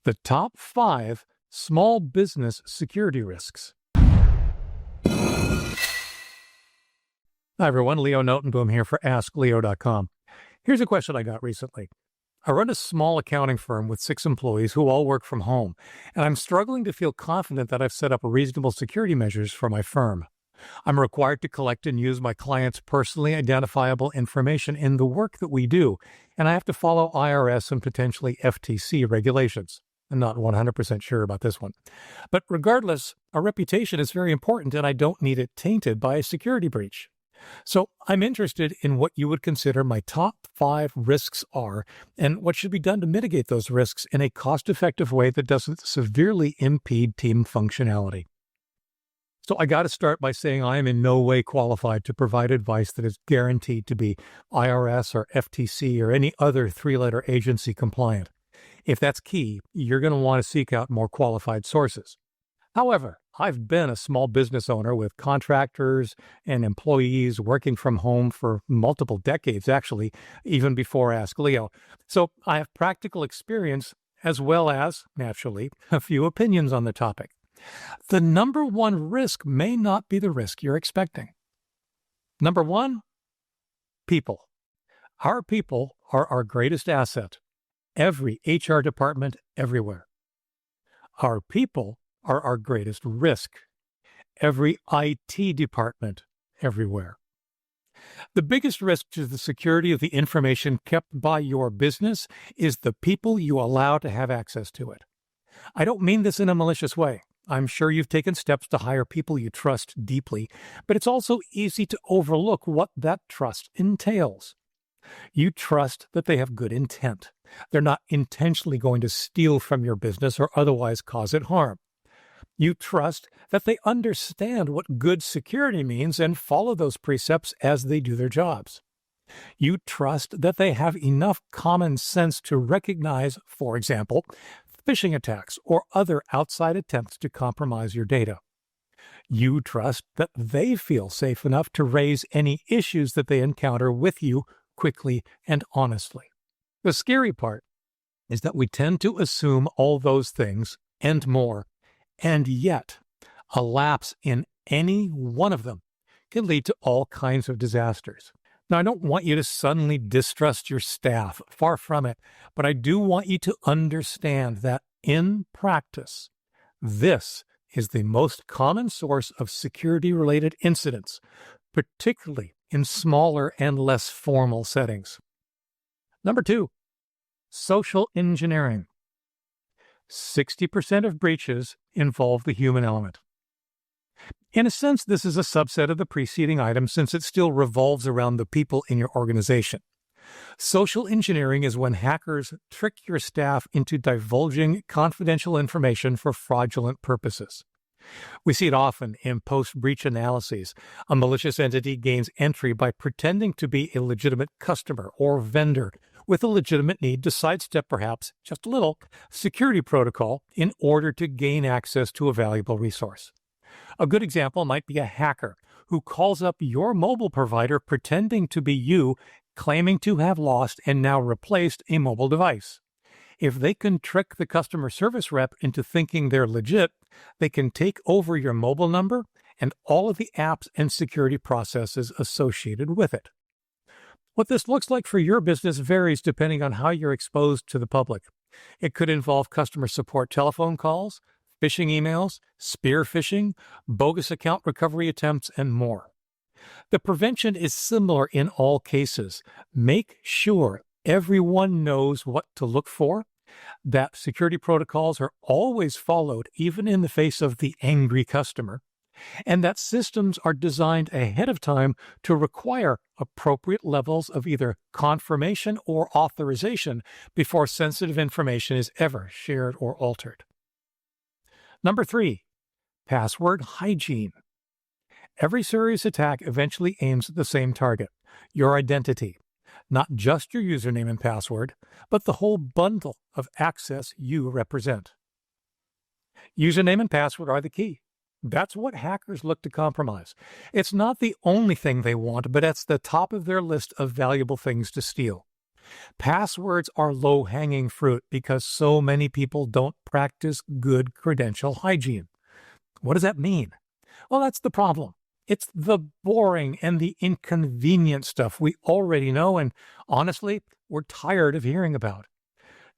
The top 5 small business security risks. Hi everyone, Leo Notenboom here for askleo.com. Here's a question I got recently. I run a small accounting firm with 6 employees who all work from home, and I'm struggling to feel confident that I've set up reasonable security measures for my firm. I'm required to collect and use my clients' personally identifiable information in the work that we do, and I have to follow IRS and potentially FTC regulations. I'm not 100% sure about this one. But regardless, our reputation is very important, and I don't need it tainted by a security breach. So I'm interested in what you would consider my top 5 risks are and what should be done to mitigate those risks in a cost-effective way that doesn't severely impede team functionality. So I got to start by saying I am in no way qualified to provide advice that is guaranteed to be IRS or FTC or any other 3-letter agency compliant. If that's key, you're going to want to seek out more qualified sources. However, I've been a small business owner with contractors and employees working from home for multiple decades, actually, even before askleo. So I have practical experience as well as, naturally, a few opinions on the topic. The number 1 risk may not be the risk you're expecting. Number 1, people. Our people are our greatest asset. Every HR department everywhere. Our people are our greatest risk. Every IT department everywhere. The biggest risk to the security of the information kept by your business is the people you allow to have access to it. I don't mean this in a malicious way. I'm sure you've taken steps to hire people you trust deeply, but it's also easy to overlook what that trust entails. You trust that they have good intent. They're not intentionally going to steal from your business or otherwise cause it harm. You trust that they understand what good security means and follow those precepts as they do their jobs. You trust that they have enough common sense to recognize, for example, phishing attacks or other outside attempts to compromise your data. You trust that they feel safe enough to raise any issues that they encounter with you quickly and honestly. The scary part is that we tend to assume all those things and more, and yet a lapse in any one of them can lead to all kinds of disasters. Now, I don't want you to suddenly distrust your staff, far from it, but I do want you to understand that in practice, this is the most common source of security-related incidents, particularly in smaller and less formal settings. Number 2, social engineering. 60% of breaches involve the human element. In a sense, this is a subset of the preceding item since it still revolves around the people in your organization. Social engineering is when hackers trick your staff into divulging confidential information for fraudulent purposes. We see it often in post-breach analyses. A malicious entity gains entry by pretending to be a legitimate customer or vendor with a legitimate need to sidestep perhaps just a little security protocol in order to gain access to a valuable resource. A good example might be a hacker who calls up your mobile provider pretending to be you, claiming to have lost and now replaced a mobile device. If they can trick the customer service rep into thinking they're legit, they can take over your mobile number and all of the apps and security processes associated with it. What this looks like for your business varies depending on how you're exposed to the public. It could involve customer support telephone calls, phishing emails, spear phishing, bogus account recovery attempts, and more. The prevention is similar in all cases. Make sure everyone knows what to look for, that security protocols are always followed even in the face of the angry customer, and that systems are designed ahead of time to require appropriate levels of either confirmation or authorization before sensitive information is ever shared or altered. Number 3, password hygiene. Every serious attack eventually aims at the same target, your identity. Not just your username and password, but the whole bundle of access you represent. Username and password are the key. That's what hackers look to compromise. It's not the only thing they want, but it's the top of their list of valuable things to steal. Passwords are low-hanging fruit because so many people don't practice good credential hygiene. What does that mean? Well, that's the problem. It's the boring and the inconvenient stuff we already know, and honestly, we're tired of hearing about.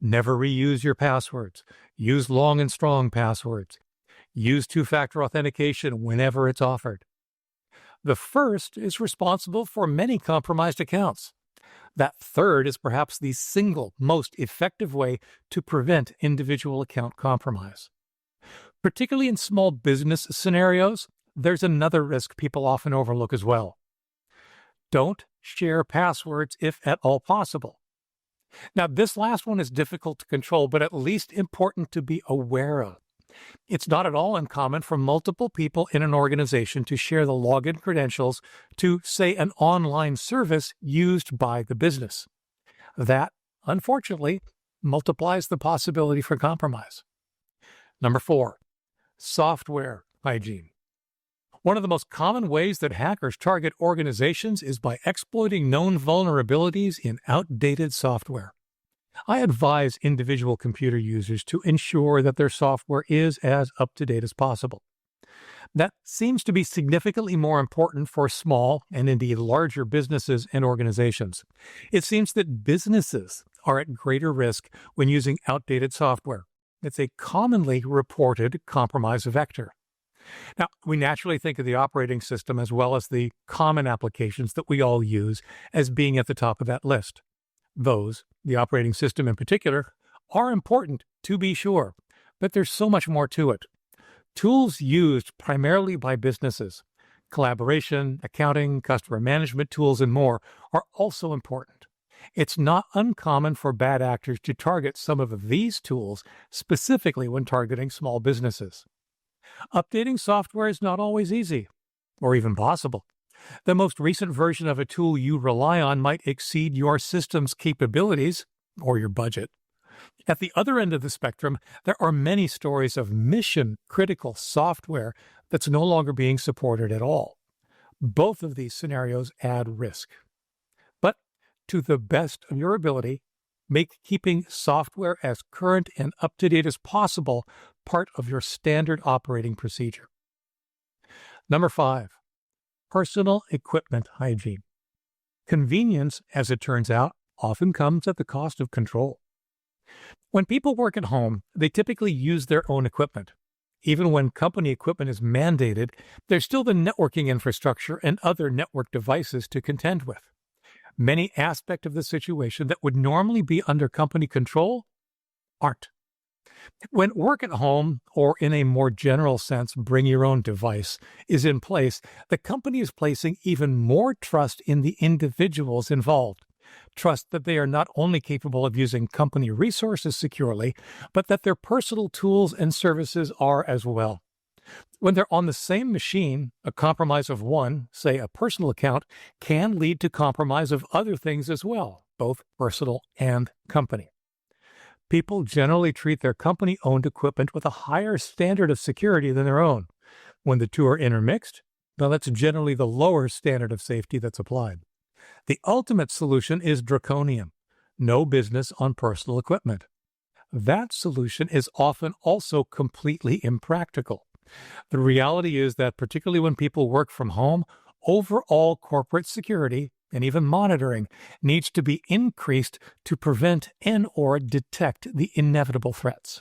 Never reuse your passwords. Use long and strong passwords. Use two-factor authentication whenever it's offered. The first is responsible for many compromised accounts. That third is perhaps the single most effective way to prevent individual account compromise. Particularly in small business scenarios, there's another risk people often overlook as well. Don't share passwords if at all possible. Now, this last one is difficult to control, but at least important to be aware of. It's not at all uncommon for multiple people in an organization to share the login credentials to, say, an online service used by the business. That, unfortunately, multiplies the possibility for compromise. Number 4, software hygiene. One of the most common ways that hackers target organizations is by exploiting known vulnerabilities in outdated software. I advise individual computer users to ensure that their software is as up-to-date as possible. That seems to be significantly more important for small and indeed larger businesses and organizations. It seems that businesses are at greater risk when using outdated software. It's a commonly reported compromise vector. Now, we naturally think of the operating system as well as the common applications that we all use as being at the top of that list. Those, the operating system in particular, are important to be sure, but there's so much more to it. Tools used primarily by businesses, collaboration, accounting, customer management tools, and more are also important. It's not uncommon for bad actors to target some of these tools specifically when targeting small businesses. Updating software is not always easy, or even possible. The most recent version of a tool you rely on might exceed your system's capabilities or your budget. At the other end of the spectrum, there are many stories of mission-critical software that's no longer being supported at all. Both of these scenarios add risk. But to the best of your ability, make keeping software as current and up-to-date as possible part of your standard operating procedure. Number 5, personal equipment hygiene. Convenience, as it turns out, often comes at the cost of control. When people work at home, they typically use their own equipment. Even when company equipment is mandated, there's still the networking infrastructure and other network devices to contend with. Many aspects of the situation that would normally be under company control aren't. When work at home, or in a more general sense, bring your own device, is in place, the company is placing even more trust in the individuals involved. Trust that they are not only capable of using company resources securely, but that their personal tools and services are as well. When they're on the same machine, a compromise of one, say a personal account, can lead to compromise of other things as well, both personal and company. People generally treat their company-owned equipment with a higher standard of security than their own. When the two are intermixed, well, that's generally the lower standard of safety that's applied. The ultimate solution is draconian: no business on personal equipment. That solution is often also completely impractical. The reality is that particularly when people work from home, overall corporate security and even monitoring needs to be increased to prevent and/or detect the inevitable threats.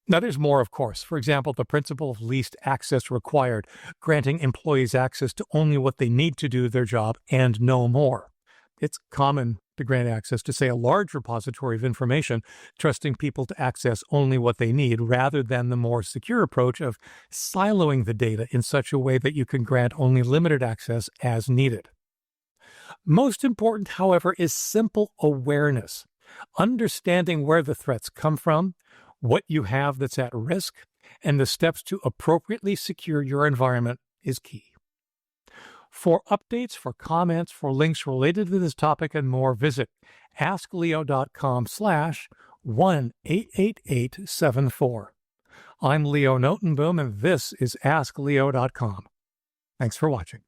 Now, there's more, of course. For example, the principle of least access required, granting employees access to only what they need to do their job and no more. It's common to grant access to, say, a large repository of information, trusting people to access only what they need, rather than the more secure approach of siloing the data in such a way that you can grant only limited access as needed. Most important, however, is simple awareness. Understanding where the threats come from, what you have that's at risk, and the steps to appropriately secure your environment is key. For updates, for comments, for links related to this topic and more, visit askleo.com/1-888-74. I'm Leo Notenboom, and this is askleo.com. Thanks for watching.